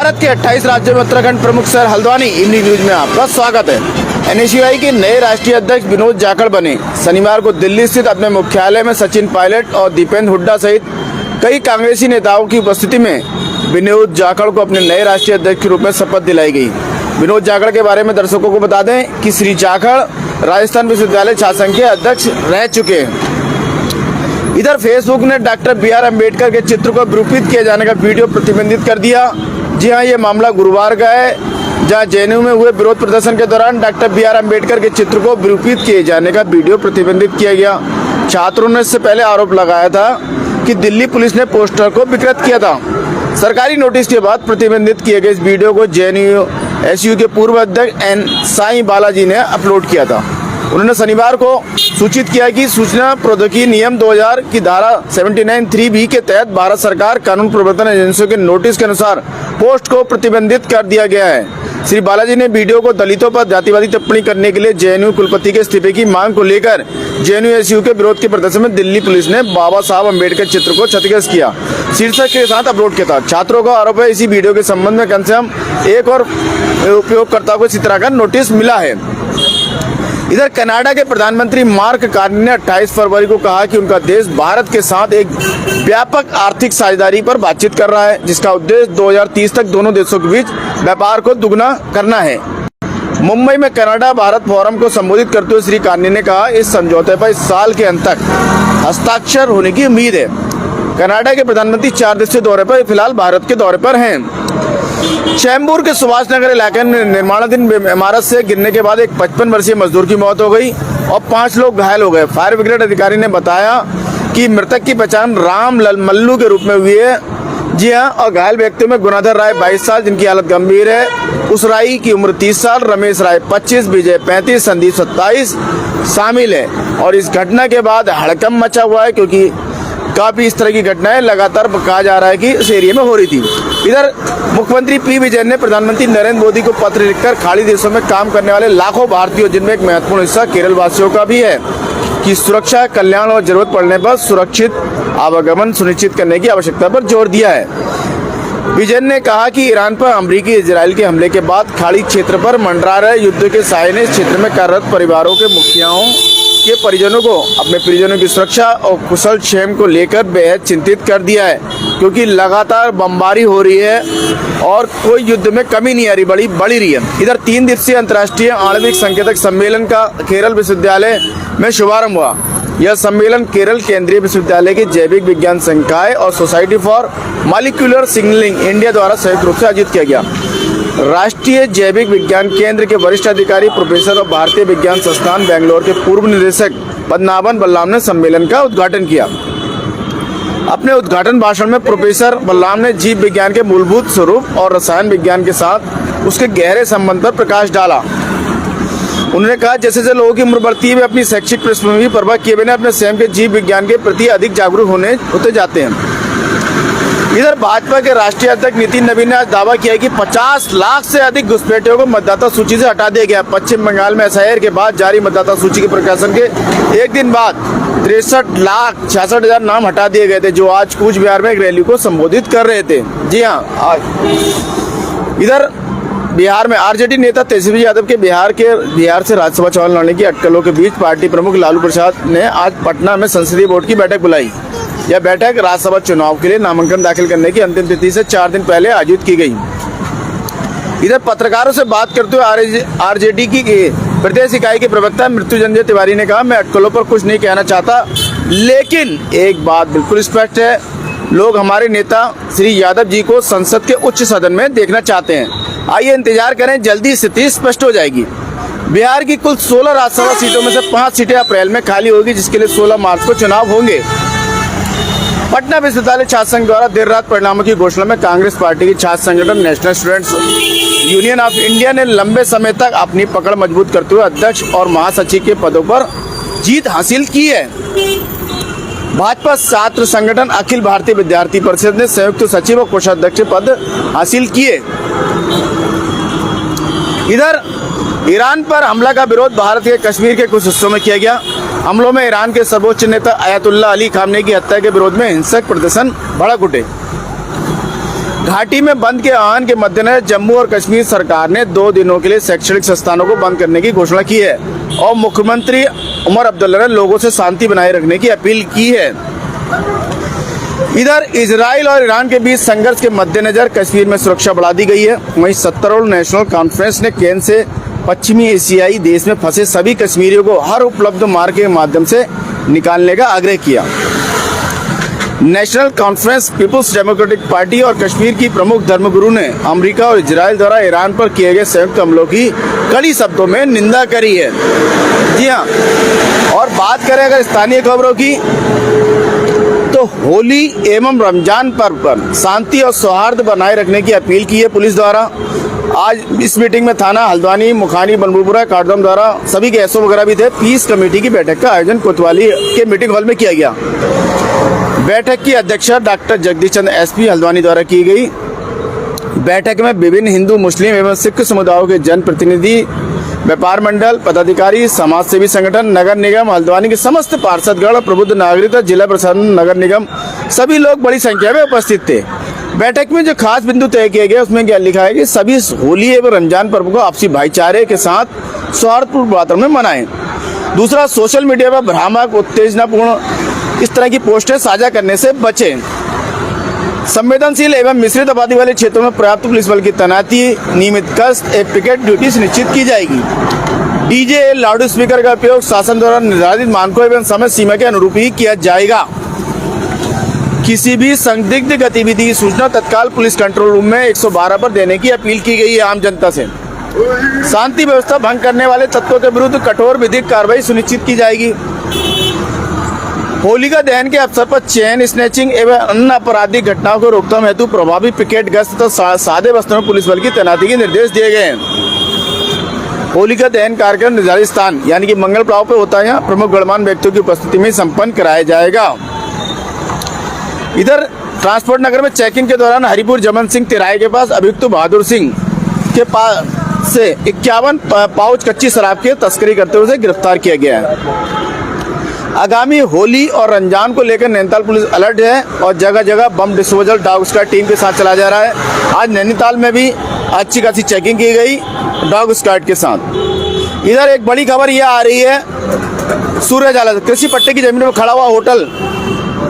भारत के 28 राज्यों में उत्तराखंड प्रमुख शहर हल्द्वानी इवनिंग न्यूज में आपका स्वागत है। एनएसयूआई के नए राष्ट्रीय अध्यक्ष विनोद जाखड़ बने। शनिवार को दिल्ली स्थित अपने मुख्यालय में सचिन पायलट और दीपेंद्र हुड्डा सहित कई कांग्रेसी नेताओं की उपस्थिति में विनोद जाखड़ को अपने नए राष्ट्रीय अध्यक्ष के रूप में शपथ दिलाई गई। विनोद जाखड़ के बारे में दर्शकों को बता दें कि श्री जाखड़ राजस्थान विश्वविद्यालय छात्र संघ के अध्यक्ष रह चुके हैं। इधर फेसबुक ने डॉक्टर बी.आर. अम्बेडकर के चित्र को विरूपित किए जाने का वीडियो प्रतिबंधित कर दिया। जी हां, ये मामला गुरुवार का है, जहां जेएनयू में हुए विरोध प्रदर्शन के दौरान डॉक्टर बी.आर. अम्बेडकर के चित्र को विरूपित किए जाने का वीडियो प्रतिबंधित किया गया। छात्रों ने इससे पहले आरोप लगाया था कि दिल्ली पुलिस ने पोस्टर को विकृत किया था। सरकारी नोटिस के बाद प्रतिबंधित किए गए इस वीडियो को जेएनयू के पूर्व अध्यक्ष एन साई बालाजी ने अपलोड किया था। उन्होंने शनिवार को सूचित किया कि सूचना प्रौद्योगिकी नियम 2000 की धारा 79(3)(b) के तहत भारत सरकार कानून प्रवर्तन एजेंसियों के नोटिस के अनुसार पोस्ट को प्रतिबंधित कर दिया गया है। श्री बालाजी ने वीडियो को दलितों पर जातिवादी टिप्पणी करने के लिए जेएनयू कुलपति के इस्तीफे की मांग को लेकर जेएनयू के विरोध के प्रदर्शन में दिल्ली पुलिस ने बाबा साहब अम्बेडकर चित्र को क्षतिग्रस्त किया शीर्षक के साथ अपलोड किया था। छात्रों का आरोप है इसी वीडियो के संबंध में कम से कम एक और उपयोगकर्ता को इसी तरह का नोटिस मिला है। इधर कनाडा के प्रधानमंत्री मार्क कार्नी ने 28 फरवरी को कहा कि उनका देश भारत के साथ एक व्यापक आर्थिक साझेदारी पर बातचीत कर रहा है, जिसका उद्देश्य 2030 तक दोनों देशों के बीच व्यापार को दुगना करना है। मुंबई में कनाडा भारत फोरम को संबोधित करते हुए श्री कार्नी ने कहा, इस समझौते पर इस साल के अंत तक हस्ताक्षर होने की उम्मीद है। कनाडा के प्रधानमंत्री 4 दिवसीय दौरे पर फिलहाल भारत के दौरे पर हैं। चैम्बूर के सुभाष नगर इलाके में निर्माणाधीन इमारत से गिरने के बाद एक 55 वर्षीय मजदूर की मौत हो गई और 5 लोग घायल हो गए। फायर ब्रिगेड अधिकारी ने बताया कि मृतक की पहचान राम मल्लू के रूप में हुई है। जी हां, और घायल व्यक्तियों में गुणाधर राय 22 साल जिनकी हालत गंभीर है, उसराई की उम्र 30 साल, रमेश राय 25, विजय 35, संदीप 27 शामिल है। और इस घटना के बाद हड़कंप मचा हुआ है, क्योंकि काफी इस तरह की घटनाएं लगातार कहा जा रहा है कि उस एरिया में हो रही थी। इधर मुख्यमंत्री पी विजयन ने प्रधानमंत्री नरेंद्र मोदी को पत्र लिखकर खाड़ी देशों में काम करने वाले लाखों भारतीयों, जिनमें एक महत्वपूर्ण हिस्सा केरल वासियों का भी है, की सुरक्षा, कल्याण और जरूरत पड़ने पर सुरक्षित आवागमन सुनिश्चित करने की आवश्यकता पर जोर दिया है। विजयन ने कहा कि ईरान पर अमेरिकी इजराइल के हमले के बाद खाड़ी क्षेत्र पर मंडरा रहे युद्ध के साये ने इस क्षेत्र में कार्यरत परिवारों के मुखियाओं के परिजनों को अपने परिजनों की सुरक्षा और कुशल क्षेम को लेकर बेहद चिंतित कर दिया है, क्योंकि लगातार बमबारी हो रही है और कोई युद्ध में कमी नहीं आ रही, बढ़ी रही है। इधर 3 दिवसीय अंतर्राष्ट्रीय आणविक संकेतक सम्मेलन का केरल विश्वविद्यालय में शुभारंभ हुआ। यह सम्मेलन केरल केंद्रीय विश्वविद्यालय के जैविक विज्ञान संकाय और society for molecular signalling India द्वारा संयुक्त रूप से आयोजित किया गया। राष्ट्रीय जैविक विज्ञान केंद्र के वरिष्ठ अधिकारी प्रोफेसर और भारतीय विज्ञान संस्थान बेंगलोर के पूर्व निदेशक पद्मनाभन बलराम ने सम्मेलन का उद्घाटन किया। अपने उद्घाटन भाषण में प्रोफेसर बलराम ने जीव विज्ञान के मूलभूत स्वरूप और रसायन विज्ञान के साथ उसके गहरे संबंध पर प्रकाश डाला। उन्होंने कहा, जैसे जैसे लोगों की उम्र बढ़ती है, वे अपनी शैक्षिक पृष्ठभूमि की परवाह किए बिना अपने स्वयं के जीव विज्ञान के प्रति अधिक जागरूक होते जाते हैं। इधर भाजपा के राष्ट्रीय अध्यक्ष नितिन नवीन ने आज दावा किया है कि 50 लाख से अधिक घुसपैठियों को मतदाता सूची से हटा दिया गया। पश्चिम बंगाल में एसआईआर के बाद जारी मतदाता सूची के प्रकाशन के एक दिन बाद 63,66,000 नाम हटा दिए गए थे, जो आज कूच बिहार में एक रैली को संबोधित कर रहे थे। जी हाँ, इधर बिहार में आरजेडी नेता तेजस्वी यादव के बिहार से राज्यसभा चुनाव लड़ने की अटकलों के बीच पार्टी प्रमुख लालू प्रसाद ने आज पटना में संसदीय बोर्ड की बैठक बुलाई। यह बैठक राज्यसभा चुनाव के लिए नामांकन दाखिल करने की अंतिम तिथि से 4 दिन पहले आयोजित की गई। इधर पत्रकारों से बात करते हुए आरजेडी की प्रदेश इकाई के प्रवक्ता मृत्युंजय तिवारी ने कहा, मैं अटकलों पर कुछ नहीं कहना चाहता, लेकिन एक बात बिल्कुल स्पष्ट है, लोग हमारे नेता श्री यादव जी को संसद के उच्च सदन में देखना चाहते हैं। आइए इंतजार करें, जल्दी स्थिति स्पष्ट हो जाएगी। बिहार की कुल 16 राज्यसभा सीटों में से 5 सीटें अप्रैल में खाली होगी, जिसके लिए 16 मार्च को चुनाव होंगे। पटना विश्वविद्यालय छात्र संघ द्वारा देर रात परिणामों की घोषणा में कांग्रेस पार्टी की छात्र संगठन national students union of India ने लंबे समय तक अपनी पकड़ मजबूत करते हुए अध्यक्ष और महासचिव के पदों पर जीत हासिल की है। भाजपा छात्र संगठन अखिल भारतीय विद्यार्थी परिषद ने संयुक्त सचिव और कोषाध्यक्ष पद हासिल किए। इधर ईरान पर हमला का विरोध भारत के कश्मीर के कुछ हिस्सों में किया गया। हमलों में ईरान के सर्वोच्च नेता अयातुल्ला अली खामनेई की हत्या के विरोध में हिंसक प्रदर्शन भड़क उठे। घाटी में बंद के आह्वान के मद्देनजर जम्मू और कश्मीर सरकार ने 2 दिनों के लिए शैक्षणिक संस्थानों को बंद करने की घोषणा की है और मुख्यमंत्री उमर अब्दुल्ला ने लोगों से शांति बनाए रखने की अपील की है। इधर इजराइल और ईरान के बीच संघर्ष के मद्देनजर कश्मीर में सुरक्षा बढ़ा दी गई है। वहीं 70 नेशनल कॉन्फ्रेंस ने केंद्र से पश्चिमी एशियाई देश में फंसे सभी कश्मीरियों को हर उपलब्ध मार्ग के माध्यम से निकालने का आग्रह किया। National Conference, People's Democratic Party और कश्मीर की प्रमुख धर्मगुरु ने अमेरिका और इजराइल द्वारा ईरान पर किए गए संयुक्त हमलों की कड़ी शब्दों में निंदा करी है। जी हाँ, और बात करें अगर स्थानीय खबरों की, तो होली एवं रमजान पर्व पर शांति और सौहार्द बनाए रखने की अपील की है पुलिस द्वारा। आज इस मीटिंग में थाना हल्द्वानी, मुखानी, बनबूपुरा, काठगोदाम द्वारा सभी के एसओ वगैरह भी थे। पीस कमेटी की बैठक का आयोजन कोतवाली के मीटिंग हॉल में किया गया। बैठक की अध्यक्षता डॉक्टर जगदीश चंद्र एसपी हल्द्वानी द्वारा की गई। बैठक में विभिन्न हिंदू, मुस्लिम एवं सिख समुदायों के जनप्रतिनिधि, व्यापार मंडल, पदाधिकारी, समाज सेवी संगठन, नगर निगम हल्द्वानी के समस्त पार्षदगण, प्रबुद्ध नागरिक, जिला प्रशासन, नगर निगम सभी लोग बड़ी संख्या में उपस्थित थे। बैठक में जो खास बिंदु तय किए गए उसमें क्या लिखा है कि सभी होली एवं रमजान पर्व को आपसी भाईचारे के साथ सौहार्दपूर्ण वातावरण में मनाएं। दूसरा, सोशल मीडिया पर भ्रामक, उत्तेजनापूर्ण इस तरह की पोस्टें साझा करने से बचें। संवेदनशील एवं मिश्रित आबादी वाले क्षेत्रों में पर्याप्त पुलिस बल की तैनाती, नियमित गश्त एक पिकेट ड्यूटी सुनिश्चित की जाएगी। डीजे, लाउड स्पीकर का उपयोग शासन द्वारा निर्धारित मानकों एवं समय सीमा के अनुरूप ही किया जाएगा। किसी भी संदिग्ध गतिविधि की सूचना तत्काल पुलिस कंट्रोल रूम में 112 पर देने की अपील की गई है आम जनता से। शांति व्यवस्था भंग करने वाले तत्वों के विरुद्ध कठोर विधिक कार्रवाई सुनिश्चित की जाएगी। होलिका दहन के अवसर पर चेन स्नैचिंग एवं अन्य आपराधिक घटनाओं को रोकथाम हेतु प्रभावी पिकेट गश्त तथा सादे वस्त्रों में पुलिस बल की तैनाती के निर्देश दिए गए हैं। होलिका दहन कार्यक्रम निर्धारित स्थान यानी कि मंगल पड़ाव पर होता है। यहाँ प्रमुख गणमान्य व्यक्तियों की उपस्थिति में संपन्न कराया जाएगा। इधर ट्रांसपोर्ट नगर में चेकिंग के दौरान हरिपुर जमन सिंह तिराहे के पास अभियुक्त बहादुर सिंह के पास से 51 पाउच कच्ची शराब की तस्करी करते हुए उसे गिरफ्तार किया गया है। आगामी होली और रमजान को लेकर नैनीताल पुलिस अलर्ट है और जगह जगह bomb disposal dog squad team के साथ चला जा रहा है। आज नैनीताल में भी अच्छी खासी चेकिंग की गई डॉग स्क्वाड के साथ। इधर एक बड़ी खबर यह आ रही है, सूर्यजाला कृषि पट्टे की जमीन में खड़ा हुआ होटल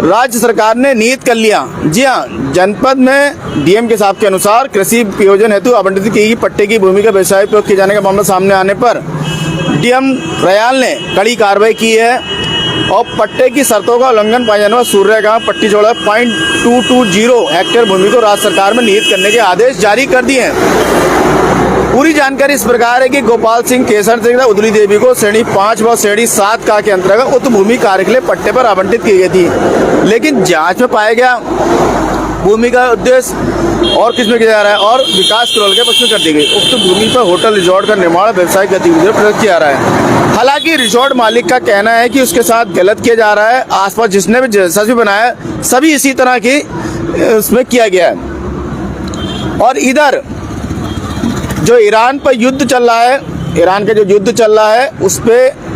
राज्य सरकार ने नियत कर लिया। जी हाँ, जनपद में डीएम के साहब के अनुसार कृषि प्रयोजन हेतु आवंटित की गई पट्टे की भूमि का व्यवसाय उपयोग किए जाने का मामला सामने आने पर डीएम रयाल ने कड़ी कार्रवाई की है और पट्टे की शर्तों का उल्लंघन पाए जाने पर सूर्यगांव पट्टी जोड़ा 0.220 हेक्टेयर भूमि को राज्य सरकार में नियत करने के आदेश जारी कर दिए हैं। पूरी जानकारी इस प्रकार है कि गोपाल सिंह, केसर सिंह, उदली देवी को श्रेणी 5 व श्रेणी 7 का के अंतर्गत उक्त भूमि कार्य के लिए पट्टे पर आवंटित की गई थी, लेकिन जांच में पाया गया भूमि का उद्देश्य और किसमें किया जा रहा है और विकास करोल के पक्ष में कर दी गई। उक्त भूमि पर होटल रिजॉर्ट का निर्माण व्यावसायिक गतिविधियों पर प्रयोग किया जा रहा है। हालांकि रिजॉर्ट मालिक का कहना है कि उसके साथ गलत किया जा रहा है। आसपास जिसने भी जैसा भी बनाया सभी इसी तरह की उसमें किया गया है। और इधर जो ईरान पर युद्ध चल रहा है, ईरान का जो युद्ध चल रहा है उस पर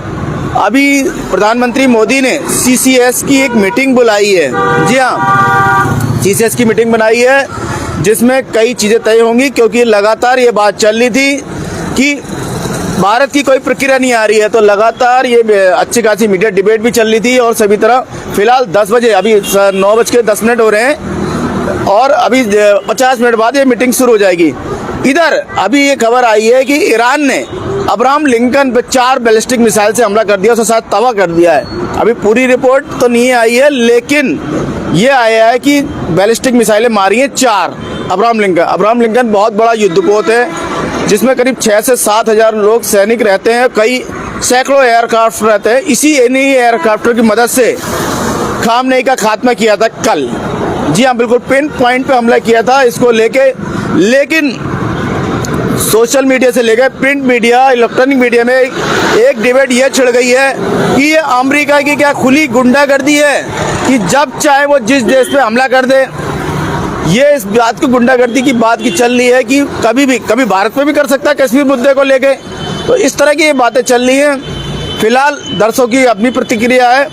अभी प्रधानमंत्री मोदी ने सीसीएस की एक मीटिंग बुलाई है। जी हाँ, सीसीएस की मीटिंग बनाई है जिसमें कई चीज़ें तय होंगी, क्योंकि लगातार ये बात चल रही थी कि भारत की कोई प्रक्रिया नहीं आ रही है, तो लगातार ये अच्छी खासी मीडिया डिबेट भी चल रही थी और सभी तरह। फिलहाल 10 बजे, अभी 9:10 हो रहे हैं और अभी 50 मिनट बाद ये मीटिंग शुरू हो जाएगी। इधर अभी ये खबर आई है कि ईरान ने अब्राहम लिंकन पे 4 बैलिस्टिक मिसाइल से हमला कर दिया, उसको शायद तबाह कर दिया है। अभी पूरी रिपोर्ट तो नहीं आई है, लेकिन ये आया है कि बैलिस्टिक मिसाइलें मारी हैं 4 अब्राहम लिंकन बहुत बड़ा युद्धपोत है जिसमें करीब 6 से 7 हज़ार लोग सैनिक रहते हैं, कई सैकड़ों एयरक्राफ्ट रहते हैं। इसी इन्हीं एयरक्राफ्टों की मदद से खामनेई का खात्मा किया था कल। जी हाँ, बिल्कुल पिन पॉइंट पे हमला किया था इसको लेके। लेकिन सोशल मीडिया से लेकर प्रिंट मीडिया, इलेक्ट्रॉनिक मीडिया में एक डिबेट ये छिड़ गई है कि ये अमेरिका की क्या खुली गुंडागर्दी है कि जब चाहे वो जिस देश पे हमला कर दे। ये इस बात की गुंडागर्दी की बात की चल रही है कि कभी भारत पे भी कर सकता है कश्मीर मुद्दे को लेके। तो इस तरह की ये बातें चल रही हैं। फिलहाल दर्शकों की अपनी प्रतिक्रिया है।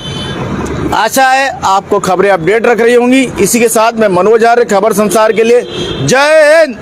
आशा है आपको खबरें अपडेट रख रही होंगी। इसी के साथ मैं मनोज आर्य, खबर संसार के लिए जय हिंद।